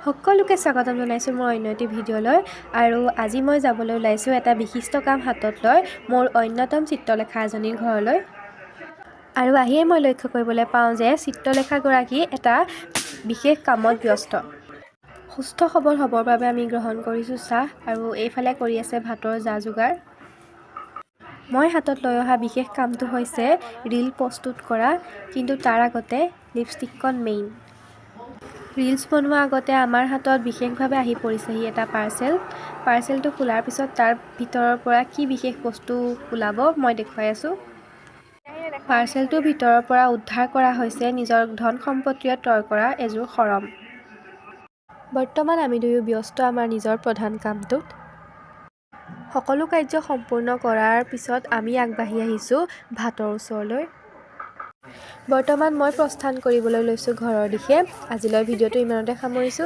সকলোকে স্বাগতম জনাইছোঁ মোৰ অন্য এটি ভিডিঅ'লৈ আৰু আজি মই যাবলৈ ওলাইছোঁ এটা বিশিষ্ট কাম হাতত লৈ মোৰ অন্যতম চিত্ৰলেখা এজনীৰ ঘৰলৈ আৰু আহিয়ে মই লক্ষ্য কৰিবলৈ পাওঁ যে চিত্ৰলেখাগৰাকী এটা বিশেষ কামত ব্যস্ত সুস্থ সবল হ'বৰ বাবে আমি গ্ৰহণ কৰিছোঁ চাহ আৰু এইফালে কৰি আছে ভাতৰ যা যোগাৰ মই হাতত লৈ অহা বিশেষ কামটো হৈছে ৰীল প্ৰস্তুত কৰা কিন্তু তাৰ আগতে লিপষ্টিকখন মেইন ৰিলছ বনোৱাৰ আগতে আমাৰ হাতত বিশেষভাৱে আহি পৰিছেহি এটা পাৰ্চেলটো খোলাৰ পিছত তাৰ ভিতৰৰ পৰা কি বিশেষ বস্তু ওলাব মই দেখুৱাই আছোঁ পাৰ্চেলটোৰ ভিতৰৰ পৰা উদ্ধাৰ কৰা হৈছে নিজৰ ধন সম্পত্তিৰে তয় কৰা এযোৰ শৰম বৰ্তমান আমি দুয়ো ব্যস্ত আমাৰ নিজৰ প্ৰধান কামটোত সকলো কাৰ্য সম্পূৰ্ণ কৰাৰ পিছত আমি আগবাঢ়ি আহিছোঁ ভাতৰ ওচৰলৈ বৰ্তমান মই প্ৰস্থান কৰিবলৈ লৈছোঁ ঘৰৰ দিশে আজিলৈ ভিডিঅ'টো ইমানতে সামৰিছোঁ